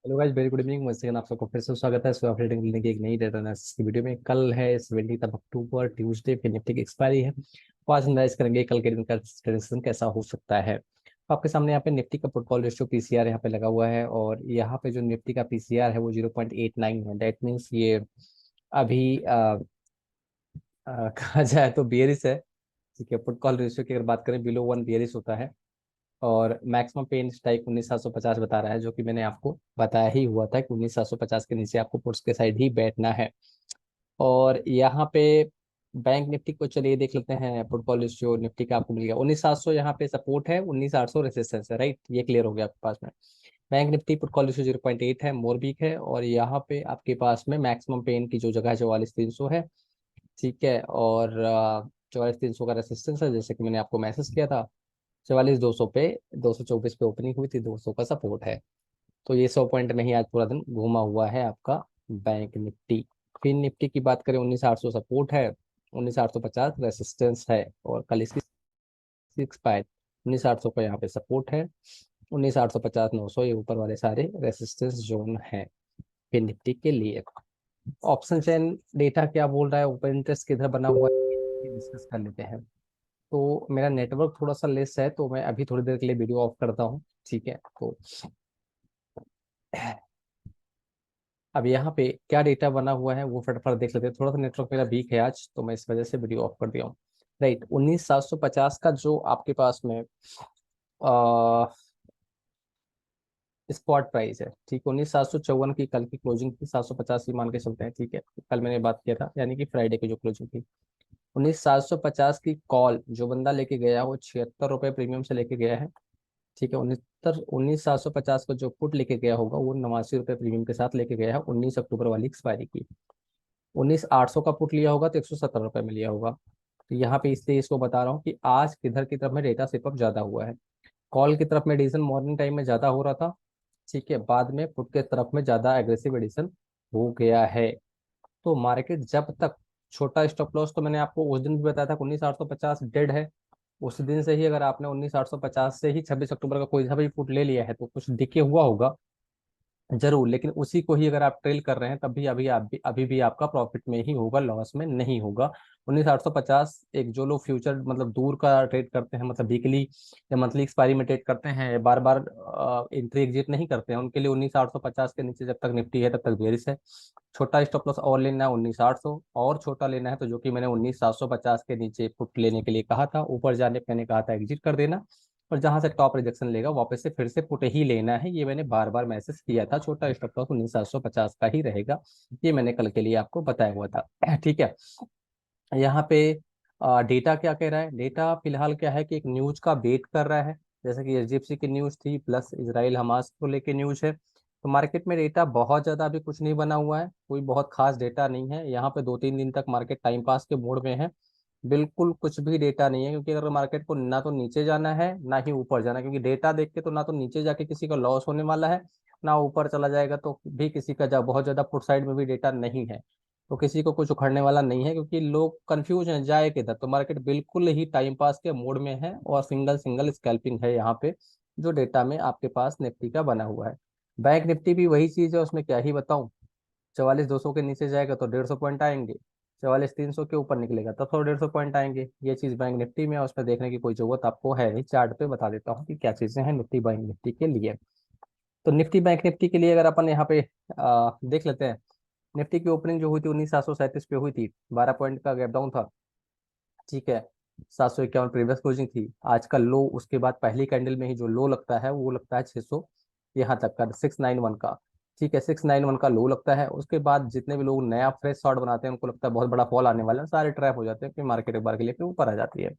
Hello guys, very good evening. Once again आप सबको फिर से स्वागत है स्वेप ट्रेडिंग लेने की एक नई डेटा एनालिसिस की वीडियो में। कल है 17 अक्टूबर, ट्यूसडे, फिर निफ्टी की एक्सपायरी है। तो आज एनालाइज करेंगे कल के दिन का ट्रेडिशन कैसा हो सकता है। तो आपके सामने यहाँ पे निफ्टी का पोर्टफोलियो रेशियो पीसीआर यहाँ पे लगा हुआ है, और यहाँ पे जो निफ्टी का पीसीआर है वो 0.89 है। दैट मीन्स ये अभी कहा जाए तो बियरिश है। ठीक है, पोर्टफोलियो रेशियो की अगर बात करें बिलो 1 बियरिश होता है। और मैक्सिमम पेन स्ट्राइक 19,750 बता रहा है, जो कि मैंने आपको बताया ही हुआ था कि 19,750 के नीचे आपको पुट्स के साइड ही बैठना है। और यहाँ पे बैंक निफ्टी को चलिए देख लेते हैं। पोर्टफोलियो जो निफ्टी का आपको मिल गया 19,700 यहाँ पे सपोर्ट है, 19,800 रेजिस्टेंस है। राइट, ये क्लियर हो गया आपके पास में। बैंक निफ्टी पोर्टफोलियो 0.8 है, मोरबीक है, और यहाँ पे आपके पास में मैक्सिमम पेन की जो जगह है 44,300 है। ठीक है, और 44,300 का रेसिस्टेंस है, जैसे कि मैंने आपको मैसेज किया था। 44,200 पे, 224 पे ओपनिंग हुई थी, 200 का सपोर्ट है। तो ये 100 पॉइंट में ही आज पूरा दिन घूमा हुआ है आपका बैंक निफ्टी। फिर निफ्टी की बात करें, 19,800 सपोर्ट है, 19,850 रेसिस्टेंस है, और कल इसकी सिक्स पाए 19,800 का यहाँ पे सपोर्ट है। 19,850, 900 ये ऊपर वाले सारे रेसिस्टेंस जोन है फिर निफ्टी के लिए। ऑप्शन चेन डेटा क्या बोल रहा है, ओपन इंटरेस्ट किधर बना हुआ है, डिस्कस कर लेते हैं। तो मेरा नेटवर्क थोड़ा सा लेस है, तो मैं अभी थोड़ी देर के लिए वीडियो ऑफ करता हूँ। ठीक है, तो अब यहाँ पे क्या डेटा बना हुआ है वो फटाफट देख लेते हैं। थोड़ा सा नेटवर्क मेरा वीक है आज, तो मैं इस वजह से वीडियो ऑफ कर दिया हूँ। राइट, 19,750 का जो आपके पास में स्पॉट प्राइस है, ठीक, 19,754 की कल की क्लोजिंग थी, 750 ही मान के चलते हैं। ठीक है, कल मैंने बात किया था, यानी कि फ्राइडे की जो क्लोजिंग थी। 19,750 की कॉल जो बंदा लेके गया वो 76 रुपये प्रीमियम से लेके गया है। ठीक है, 19,750 को जो पुट लेके गया होगा वो 89 रुपये प्रीमियम के साथ लेके गया है 19 अक्टूबर वाली एक्सपायरी की। 19,800 का पुट लिया होगा तो 170 रुपये में लिया होगा। तो यहाँ पे इसलिए इसको बता रहा हूँ कि आज किधर की तरफ में डेटा सेप अप ज्यादा हुआ है। कॉल की तरफ में एडिशन मॉर्निंग टाइम में ज्यादा हो रहा था। ठीक है, बाद में पुट के तरफ में ज्यादा एग्रेसिव एडिशन हो गया है। तो मार्केट जब तक, छोटा स्टॉप लॉस तो मैंने आपको उस दिन भी बताया था, 19,850 डेड है। उस दिन से ही अगर आपने 19,850 से ही 26 अक्टूबर का कोई सा भी पुट ले लिया है तो कुछ डिके हुआ होगा जरूर, लेकिन उसी को ही अगर आप ट्रेल कर रहे हैं तब भी अभी भी आपका प्रॉफिट में ही होगा, लॉस में नहीं होगा। 19,850 एक जो लोग फ्यूचर मतलब दूर का ट्रेड करते हैं, मतलब वीकली या मंथली एक्सपायरी में ट्रेड करते हैं, बार बार एंट्री एग्जिट नहीं करते हैं, उनके लिए 19,850 के नीचे जब तक निफ्टी है तब तक बेरिश है। छोटा स्टॉप लॉस और लेना है 19,800, और छोटा लेना है तो जो कि मैंने 19,750 के नीचे पुट लेने के लिए कहा था, ऊपर जाने पे मैंने कहा था एग्जिट कर देना। और जहां से टॉप रिजेक्शन लेगा वापस से फिर से पुट ही लेना है, ये मैंने बार बार मैसेज किया था। छोटा स्टॉप लॉस 19,750 का ही रहेगा, ये मैंने कल के लिए आपको बताया हुआ था। ठीक है, यहाँ पे डेटा क्या कह रहा है। डेटा फिलहाल क्या है कि एक न्यूज का वेट कर रहा है, जैसे कि एसजीएफसी की न्यूज थी, प्लस इसराइल हमास को लेके न्यूज है। तो मार्केट में डेटा बहुत ज्यादा अभी कुछ नहीं बना हुआ है, कोई बहुत खास डेटा नहीं है। यहाँ पे 2-3 दिन तक मार्केट टाइम पास के मोड में है, बिल्कुल कुछ भी डेटा नहीं है। क्योंकि अगर मार्केट को ना तो नीचे जाना है ना ही ऊपर जाना है, क्योंकि डेटा देख के तो ना तो नीचे जाके किसी का लॉस होने वाला है, ना ऊपर चला जाएगा तो भी किसी का बहुत ज्यादा पुट साइड में भी डेटा नहीं है, तो किसी को कुछ उखड़ने वाला नहीं है। क्योंकि लोग कंफ्यूज हैं जाए किधर, तो मार्केट बिल्कुल ही टाइम पास के मोड में है, और सिंगल सिंगल स्कैल्पिंग है यहाँ पे जो डेटा में आपके पास निफ्टी का बना हुआ है। बैंक निफ्टी भी वही चीज है, उसमें क्या ही बताऊं। 44,200 के नीचे जाएगा तो 150 पॉइंट आएंगे, 44,300 के ऊपर निकलेगा तब तो 150 पॉइंट आएंगे। ये चीज बैंक निफ्टी में है, उसमें देखने की कोई जरूरत आपको है नहीं। चार्ट पे बता देता हूँ कि क्या चीजें हैं निफ्टी बैंक निफ्टी के लिए। तो निफ्टी बैंक निफ्टी के लिए अगर अपन यहाँ पे देख लेते हैं, निफ्टी की ओपनिंग जो हुई थी 19,737 पे हुई थी, 12 पॉइंट का गैप डाउन था। ठीक है, 751 प्रीवियस क्लोजिंग थी। आज का लो उसके बाद पहली कैंडल में ही जो लो लगता है वो लगता है 600 यहाँ तक का, 691 का। ठीक है, 691 का लो लगता है। उसके बाद जितने भी लोग नया फ्रेश शॉर्ट बनाते हैं उनको लगता है बहुत बड़ा फॉल आने वाला है, सारे ट्रैप हो जाते हैं, फिर मार्केट एक बार के लिए फिर ऊपर आ जाती है।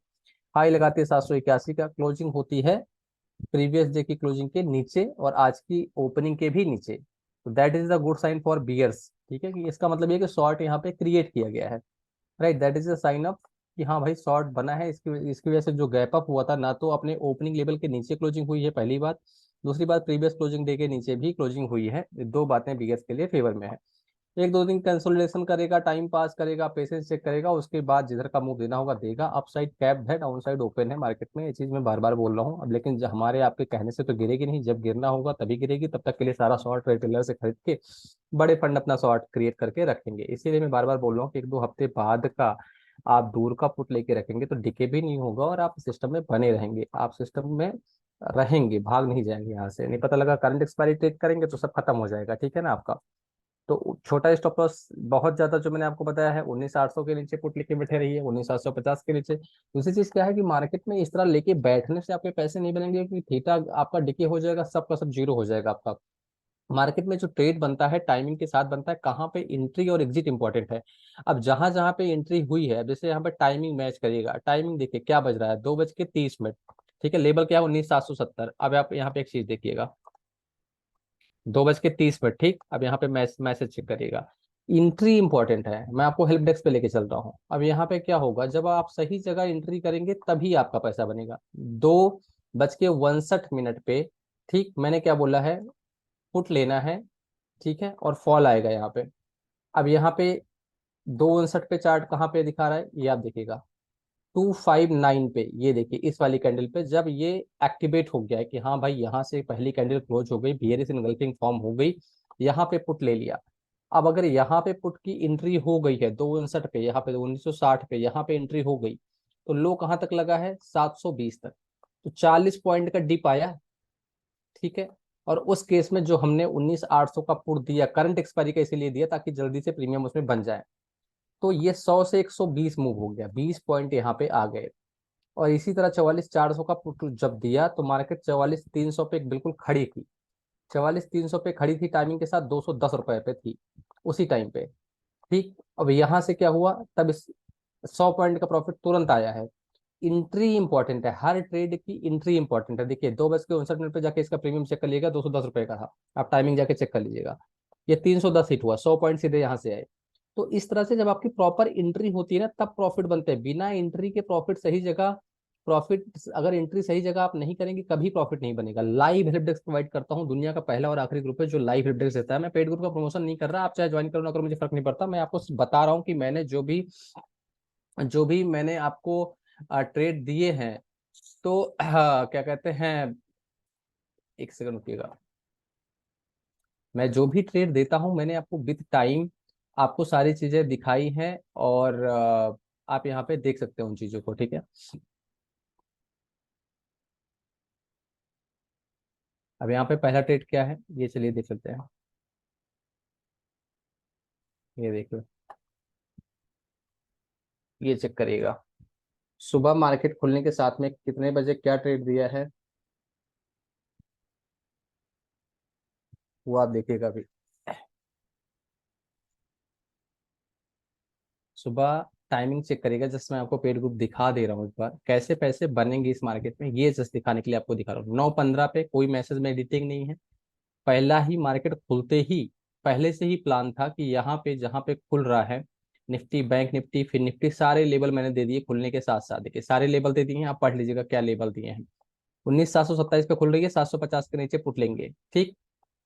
हाई लगाती है 781 का, क्लोजिंग होती है प्रीवियस डे की क्लोजिंग के नीचे और आज की ओपनिंग के भी नीचे। तो that is the good sign for bears. ठीक है, कि इसका मतलब ये कि शॉर्ट यहाँ पे क्रिएट किया गया है। Right, that is a sign up कि हाँ भाई शॉर्ट बना है। इसकी इसकी वजह से जो गैप अप हुआ था, ना तो अपने ओपनिंग लेवल के नीचे क्लोजिंग हुई है, पहली बात। दूसरी बात, प्रीवियस क्लोजिंग डे के नीचे भी क्लोजिंग हुई है। ये दो बातें बिगर्स के लिए फेवर में है। एक दो दिन कंसोलिडेशन करेगा, टाइम पास करेगा, पेशेंस चेक करेगा, उसके बाद जिधर का मूव देना होगा देगा। अप साइड कैप्ड है, डाउन साइड ओपन है मार्केट में, ये चीज मैं बार बार बोल रहा हूँ अब। लेकिन हमारे आपके कहने से तो गिरेगी नहीं, जब गिरना होगा तभी गिरेगी। तब तक के लिए सारा शॉर्ट रिटेलर से खरीद के बड़े फंड अपना शॉर्ट क्रिएट करके रखेंगे। इसीलिए मैं बार बार बोल रहा हूँ कि एक दो हफ्ते बाद का आप दूर का पुट लेके रखेंगे तो डिके भी नहीं होगा और आप सिस्टम में बने रहेंगे, आप सिस्टम में रहेंगे, भाग नहीं जाएंगे यहाँ से। नहीं पता लगा करंट एक्सपायरी ट्रेड करेंगे तो सब खत्म हो जाएगा, ठीक है ना आपका। तो छोटा स्टॉप लॉस बहुत ज्यादा जो मैंने आपको बताया है, 19,800 के नीचे पुट लेके बैठे रहिए, 19,750 के नीचे। दूसरी चीज क्या है कि मार्केट में इस तरह लेके बैठने से आपके पैसे नहीं बनेंगे, कि थीटा आपका डिके हो जाएगा, सबका सब जीरो हो जाएगा आपका। मार्केट में जो ट्रेड बनता है टाइमिंग के साथ बनता है, कहाँ पे एंट्री और एग्जिट इंपॉर्टेंट है। अब जहां जहां पे एंट्री हुई है, जैसे यहाँ पे टाइमिंग मैच करिएगा, टाइमिंग देखिए क्या बज रहा है, 2:30। ठीक है, लेवल क्या है, 19,770। अब आप यहाँ पे एक चीज देखिएगा, 2:30। ठीक, अब यहाँ पे मैसेज चेक करिएगा, एंट्री इंपॉर्टेंट है। मैं आपको हेल्प डेस्क पे लेके चल रहा हूँ। अब यहाँ पे क्या होगा, जब आप सही जगह एंट्री करेंगे तभी आपका पैसा बनेगा। 2:62 पे, ठीक मैंने क्या बोला है, पुट लेना है, ठीक है, और फॉल आएगा यहाँ पे। अब यहाँ पे 2:59 पे चार्ट कहाँ पे दिखा रहा है, ये आप देखिएगा 259 पे। ये देखिए इस वाली कैंडल पे जब ये एक्टिवेट हो गया है कि हाँ भाई यहाँ से पहली कैंडल क्लोज हो गई, बियरिश इनगल्फिंग फॉर्म हो गई, यहाँ पे पुट ले लिया। अब अगर यहाँ पे पुट की एंट्री हो गई है 2:59 पे, यहाँ पे 1960 पे, यहाँ पे एंट्री हो गई, तो लो कहाँ तक लगा है, 720 तक। तो 40 पॉइंट का डिप आया, ठीक है। और उस केस में जो हमने 19,800 का पुट दिया, करंट एक्सपायरी का इसीलिए दिया ताकि जल्दी से प्रीमियम उसमें बन जाए। तो ये 100 से 120 मूव हो गया, 20 पॉइंट यहाँ पे आ गए। और इसी तरह 44,400 का पुट जब दिया तो मार्केट 44,300 पे बिल्कुल खड़ी थी, 44,300 पे खड़ी थी, टाइमिंग के साथ 210 रुपए पे थी उसी टाइम पे। ठीक, अब यहाँ से क्या हुआ, तब इस 100 पॉइंट का प्रॉफिट तुरंत आया है। इंट्री इंपॉर्टेंट है, हर ट्रेड की इंट्री इंपॉर्टेंट है। देखिए 2:59 पे जाके इसका प्रीमियम चेक कर लीजिएगा, 210 रुपए का था। आप टाइमिंग जाके चेक कर लीजिएगा, ये 310 हिट हुआ, 100 पॉइंट सीधे यहाँ से आए। तो इस तरह से जब आपकी प्रॉपर एंट्री होती है ना, तब प्रॉफिट बनते हैं। बिना एंट्री के प्रॉफिट सही जगह, प्रॉफिट अगर एंट्री सही जगह आप नहीं करेंगे कभी प्रॉफिट नहीं बनेगा। लाइव हेल्प डेस्क प्रोवाइड करता हूँ, दुनिया का पहला और आखिरी ग्रुप है जो लाइव हेल्प डेस्क देता है। मैं पेड ग्रुप का प्रमोशन नहीं कर रहा, आप चाहे ज्वाइन करो ना करो मुझे फर्क नहीं पड़ता। मैं आपको बता रहा हूँ कि मैंने जो भी मैंने आपको ट्रेड दिए हैं, तो क्या कहते हैं, एक सेकंड रुकिएगा। मैं जो भी ट्रेड देता हूं मैंने आपको विथ टाइम आपको सारी चीजें दिखाई हैं, और आप यहाँ पे देख सकते हो उन चीजों को, ठीक है। अब यहाँ पे पहला ट्रेड क्या है, ये चलिए देख लेते हैं। ये देखो, ये चेक करिएगा, सुबह मार्केट खुलने के साथ में कितने बजे क्या ट्रेड दिया है, वो आप देखिएगा अभी। सुबह टाइमिंग चेक करिएगा, जस्ट मैं आपको पेड ग्रुप दिखा दे रहा हूँ एक बार, कैसे पैसे बनेंगे इस मार्केट में, ये जस्ट दिखाने के लिए आपको दिखा रहा हूँ। 9:15 पे कोई मैसेज में एडिटिंग नहीं है, पहला ही मार्केट खुलते ही पहले से ही प्लान था कि यहाँ पे जहाँ पे खुल रहा है, निफ्टी, बैंक निफ्टी, फिर निफ्टी, सारे लेवल मैंने दे दिए खुलने के साथ साथ। देखिए सारे लेवल दे दिए हैं, आप पढ़ लीजिएगा क्या लेवल दिए हैं। 19,727 पे खुल रही है, 750 के नीचे पुट लेंगे, ठीक।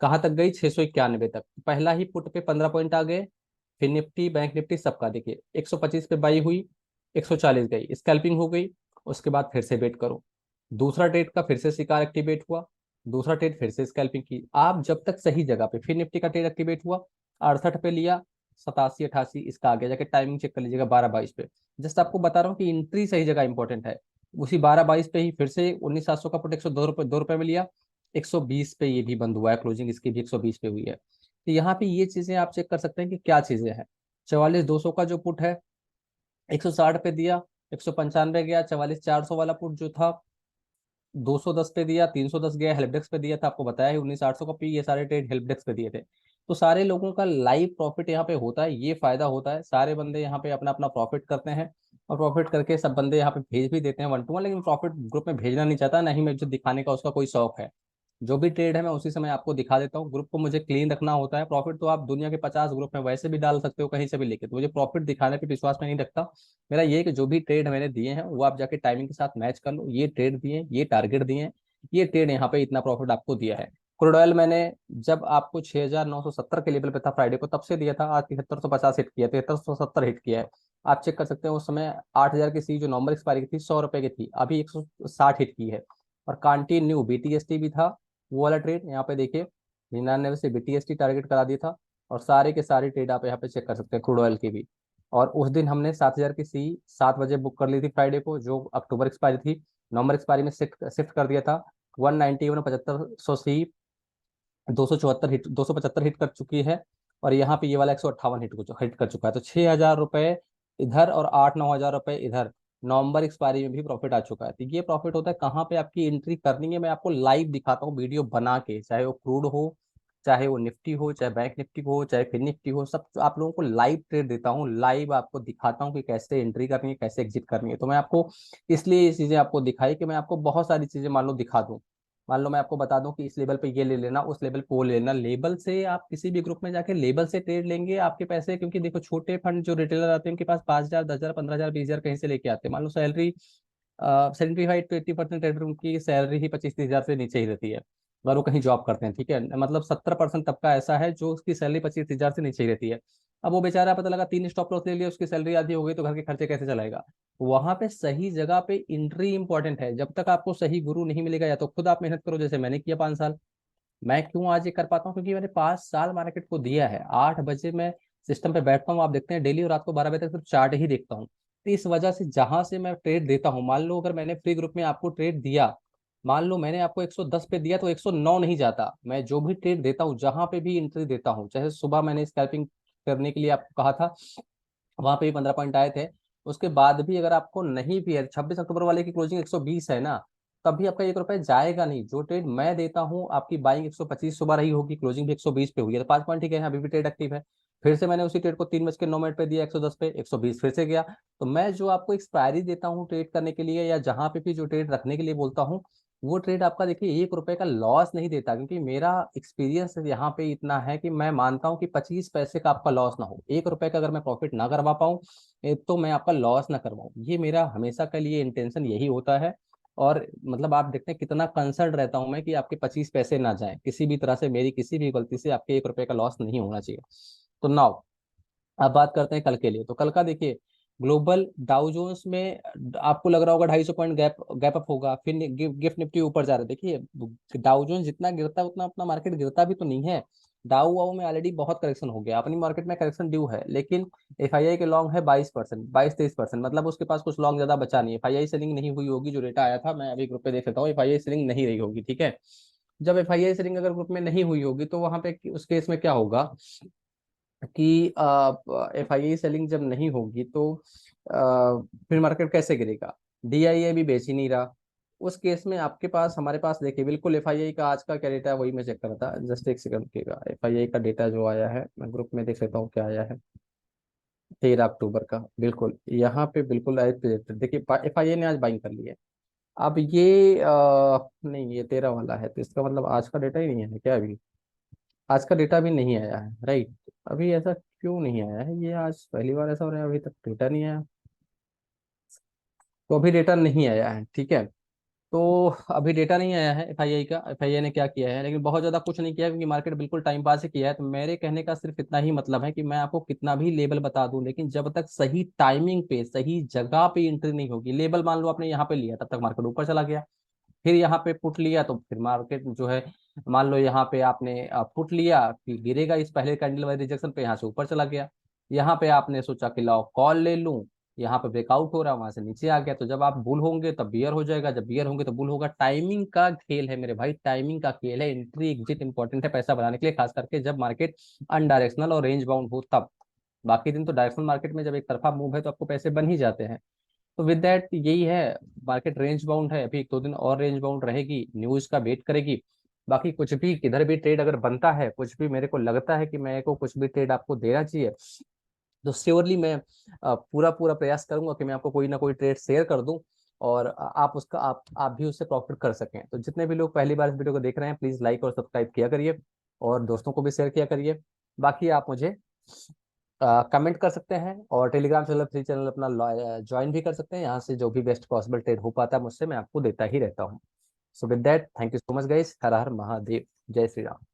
कहाँ तक गई, 691 तक, पहला ही पुट पे 15 पॉइंट आ गए। फिर निफ्टी, बैंक निफ्टी सबका देखिए 125 पे बाई हुई, 140 गई, स्कैल्पिंग हो गई। उसके बाद फिर से वेट करो, दूसरा ट्रेड का फिर से शिकार एक्टिवेट हुआ, दूसरा ट्रेड फिर से स्कैल्पिंग की। आप जब तक सही जगह पे, फिर निफ्टी का ट्रेड एक्टिवेट हुआ, 68 पे लिया, 87 88 इसका आ गया, जाके टाइमिंग चेक कर लीजिएगा 12:22 पे। जस्ट आपको बता रहा हूँ कि एंट्री सही जगह इंपॉर्टेंट है। उसी 12:22 पे ही फिर से 19,700 का पुट 102 रुपये, 2 रुपये में लिया, 120 पे ये भी बंद हुआ है, क्लोजिंग इसकी भी 120 पे हुई है। तो यहाँ पे ये चीजें आप चेक कर सकते हैं कि क्या चीजें हैं। 44,200 का जो पुट है 160 पे दिया, 195 गया। 44,400 वाला पुट जो था 210 पे दिया, 310 गया, हेल्प डेस्क पे दिया था, आपको बताया है 19,800 का पी, ये सारे ट्रेड हेल्प डेस्क पे दिए थे। तो सारे लोगों का लाइव प्रॉफिट यहाँ पे होता है, ये फायदा होता है, सारे बंदे यहाँ पे अपना अपना प्रॉफिट करते हैं। और प्रॉफिट करके सब बंदे यहाँ पे भेज भी देते हैं 1 to 1, लेकिन प्रॉफिट ग्रुप में भेजना नहीं चाहता, ना ही मुझे दिखाने का उसका कोई शौक है। जो भी ट्रेड है मैं उसी समय आपको दिखा देता हूँ, ग्रुप को मुझे क्लीन रखना होता है। प्रॉफिट तो आप दुनिया के 50 ग्रुप में वैसे भी डाल सकते हो कहीं से भी लेके, तो मुझे प्रॉफिट दिखाने पे विश्वास में नहीं रखता। मेरा ये है कि जो भी ट्रेड मैंने दिए हैं वो आप जाके टाइमिंग के साथ मैच कर लो, ये ट्रेड दिए, ये टारगेट दिए, ये ट्रेड यहाँ पे इतना प्रॉफिट आपको दिया है। क्रूड ऑयल मैंने जब आपको 6,970 के लेवल पे था फ्राइडे को, तब से दिया था। आज 7350 हिट किया, 7370 हिट किया है। आप चेक कर सकते हैं, उस समय 8000 की सी जो नॉर्मल एक्सपायरी की थी 100 रुपए की थी, अभी 160 हिट की है। और कंटिन्यू बीटीएसटी भी था, वो वाला ट्रेड यहाँ पे देखिए, 99 से बीटीएसटी टारगेट करा दिया था। और सारे के सारे ट्रेड आप यहाँ पे चेक कर सकते हैं क्रूड ऑयल की भी। और उस दिन हमने 7000 की सी 7 बजे बुक कर ली थी फ्राइडे को, जो अक्टूबर एक्सपायरी थी, नवंबर एक्सपायरी में शिफ्ट शिफ्ट कर दिया था। 191 7500 सी 274 हिट, 275 हिट कर चुकी है। और यहाँ पे ये वाला 158 हिट कर चुका है। तो 6,000 रुपए इधर और 8-9 हजार रुपए इधर, नवंबर एक्सपायरी में भी प्रॉफिट आ चुका है। तो ये प्रॉफिट होता है कहाँ पे आपकी एंट्री करनी है, मैं आपको लाइव दिखाता हूँ वीडियो बना के, चाहे वो क्रूड हो, चाहे वो निफ्टी हो, चाहे बैंक निफ्टी हो, चाहे फिन निफ्टी हो, सब आप लोगों को लाइव ट्रेड देता हूँ, लाइव आपको दिखाता हूँ कि कैसे एंट्री करनी है, कैसे एग्जिट करनी है। तो मैं आपको इसलिए ये चीजें आपको दिखाई कि मैं आपको बहुत सारी चीजें मान लो दिखा दूं। मान लो मैं आपको बता दूं कि इस लेवल पे ये ले लेना, उस लेवल पे वो ले लेना, लेवल से आप किसी भी ग्रुप में जाके लेवल से ट्रेड लेंगे आपके पैसे, क्योंकि देखो छोटे फंड जो रिटेलर आते हैं उनके पास 5,000 10,000 15,000 20,000 कहीं से लेके आते हैं। मान लो सैलरी 75 to 80% ट्रेडर उनकी सैलरी ही 25-30 हजार से नीचे ही रहती है, अगर वो कहीं जॉब करते हैं, ठीक है। मतलब 70% तबका ऐसा है जो उसकी सैलरी 25-30 हजार से नीचे ही रहती है। अब वो बेचारा पता लगा 3 स्टॉप लॉस ले लिया, उसकी सैलरी आधी हो गई, तो घर के खर्चे कैसे चलाएगा। वहां पे सही जगह पे एंट्री इंपॉर्टेंट है। जब तक आपको सही गुरु नहीं मिलेगा, या तो खुद आप मेहनत करो, जैसे मैंने किया 5 साल। मैं क्यों आज ये कर पाता हूँ, क्योंकि मैंने 5 साल मार्केट को दिया है। 8 बजे मैं सिस्टम पे बैठता हूँ, आप देखते हैं डेली, और रात को 12 बजे तक सिर्फ चार्ट ही देखता हूँ। तो इस वजह से जहां से मैं ट्रेड देता हूँ, मान लो अगर मैंने फ्री ग्रुप में आपको ट्रेड दिया, मान लो मैंने आपको 110 पे दिया, तो 109 नहीं जाता। मैं जो भी ट्रेड देता हूँ, जहां पे भी एंट्री देता हूँ, चाहे सुबह मैंने स्कैल्पिंग करने के लिए आपको कहा था, वहां पे भी 15 पॉइंट आए थे। उसके बाद भी अगर आपको नहीं भी है, 26 अक्टूबर वाले की क्लोजिंग 120 है ना, तब भी आपका 1 रुपए जाएगा नहीं। जो ट्रेड मैं देता हूँ, आपकी बाइंग 125 सुबह रही होगी, क्लोजिंग भी 120 पे हुई है, तो 5 पॉइंट ठीक है, अभी भी ट्रेड एक्टिव है। फिर से मैंने उसी ट्रेड को 3:09 पे दिया 110 पे, 120 फिर से गया। तो मैं जो आपको एक्सपायरी देता हूँ ट्रेड करने के लिए, या जहां पे भी जो ट्रेड रखने के लिए बोलता हूँ, वो ट्रेड आपका देखिए 1 रुपए का लॉस नहीं देता, क्योंकि मेरा एक्सपीरियंस यहाँ पे इतना है कि मैं मानता हूँ कि 25 पैसे का आपका लॉस ना हो, 1 रुपए का अगर मैं प्रॉफिट ना करवा पाऊँ, तो मैं आपका लॉस ना करवाऊँ। ये मेरा हमेशा के लिए इंटेंशन यही होता है। और मतलब आप देखते हैं कितना कंसर्न रहता हूं मैं कि आपके 25 पैसे ना जाए किसी भी तरह से, मेरी किसी भी गलती से आपके 1 रुपए का लॉस नहीं होना चाहिए। तो नाउ अब बात करते हैं कल के लिए। तो कल का देखिए, ग्लोबल डाउ जोन्स में आपको लग रहा होगा 250 पॉइंट गैप गैप अप होगा, फिर गिफ्ट निफ्टी ऊपर जा रहा है। देखिए डाउ जोन्स जितना गिरता है उतना अपना मार्केट गिरता भी तो नहीं है। डाउ वाउ में ऑलरेडी बहुत करेक्शन हो गया, अपनी मार्केट में करेक्शन ड्यू है, लेकिन एफआईआई के लॉन्ग है 22%, 22-23%, मतलब उसके पास कुछ लॉन्ग ज्यादा बचा नहीं है। एफआईआई सेलिंग नहीं हुई होगी, जो डेटा आया था मैं अभी ग्रुप पे देख लेता हूँ, एफआईआई सेलिंग नहीं रही होगी, ठीक है। जब एफआईआई सेलिंग अगर ग्रुप में नहीं हुई होगी, तो वहां पे उस केस में क्या होगा कि एफआईआई सेलिंग जब नहीं होगी, तो फिर मार्केट कैसे गिरेगा। डीआईए भी बेच ही नहीं रहा। उस केस में आपके पास, हमारे पास देखिए बिल्कुल एफआईआई का आज का क्या डेटा है, वही मैं चेक कर रहा था, जस्ट एक सेकंड रुकिएगा। एफआईआई का डेटा जो आया है, मैं ग्रुप में देख लेता हूँ क्या आया है। 13 अक्टूबर का, बिल्कुल यहाँ पे बिल्कुल एज प्रेडिक्टेड देखिए, एफआईआई ने आज बाइंग कर लिया है। अब ये नहीं, ये 13 वाला है, तो इसका मतलब आज का डेटा ही नहीं है क्या अभी। आज का डेटा भी नहीं आया है, राइट। अभी ऐसा क्यों नहीं आया है, ये आज पहली बार ऐसा हो रहा है, अभी तक डेटा नहीं आया। तो अभी डेटा नहीं आया है, ठीक है। तो अभी डेटा नहीं आया है एफआईआई का, एफआईआई ने क्या किया है, लेकिन बहुत ज्यादा कुछ नहीं किया, क्योंकि मार्केट बिल्कुल टाइम पास ही किया है। तो मेरे कहने का सिर्फ इतना ही मतलब है कि मैं आपको कितना भी लेवल बता दूं, लेकिन जब तक सही टाइमिंग पे सही जगह पे एंट्री नहीं होगी, लेवल मान लो आपने यहाँ पे लिया, तब तक मार्केट ऊपर चला गया, फिर यहाँ पे पुट लिया, तो फिर मार्केट जो है, मान लो यहाँ पे आपने पुट लिया, फिर गिरेगा इस पहले कैंडल वाले रिजेक्शन पे, यहाँ से ऊपर चला गया। यहाँ पे आपने सोचा कि लाओ कॉल ले लूं, यहाँ पे ब्रेकआउट हो रहा है, वहां से नीचे आ गया, तो जब आप बुल होंगे तब बियर हो जाएगा, जब बियर होंगे तो बुल होगा। टाइमिंग का खेल है मेरे भाई, टाइमिंग का खेल है। एंट्री एग्जिट इंपॉर्टेंट है पैसा बनाने के लिए, खास करके जब मार्केट अनडायरेक्शनल और रेंज बाउंड हो तब। बाकी दिन तो डायरेक्शनल मार्केट में जब एक तरफा मूव है, तो आपको पैसे बन ही जाते हैं। तो विद दैट यही है, मार्केट रेंज बाउंड है, अभी 1-2 दिन और रेंज बाउंड रहेगी, न्यूज का वेट करेगी। बाकी कुछ भी किधर भी ट्रेड अगर बनता है, कुछ भी मेरे को लगता है कि मेरे को कुछ भी ट्रेड आपको देना चाहिए, तो श्योरली मैं पूरा पूरा प्रयास करूंगा कि मैं आपको कोई ना कोई ट्रेड शेयर कर दूं, और आप उसका आप भी उससे प्रॉफिट कर सकें। तो जितने भी लोग पहली बार इस वीडियो को देख रहे हैं, प्लीज लाइक और सब्सक्राइब किया करिए, और दोस्तों को भी शेयर किया करिए। बाकी आप मुझे कमेंट कर सकते हैं, और टेलीग्राम चैनल, फ्री चैनल अपना ज्वाइन भी कर सकते हैं। यहाँ से जो भी बेस्ट पॉसिबल ट्रेड हो पाता है मुझसे, मैं आपको देता ही रहता हूँ। So with that thank you so much guys, Har Har Mahadev, जय श्री राम।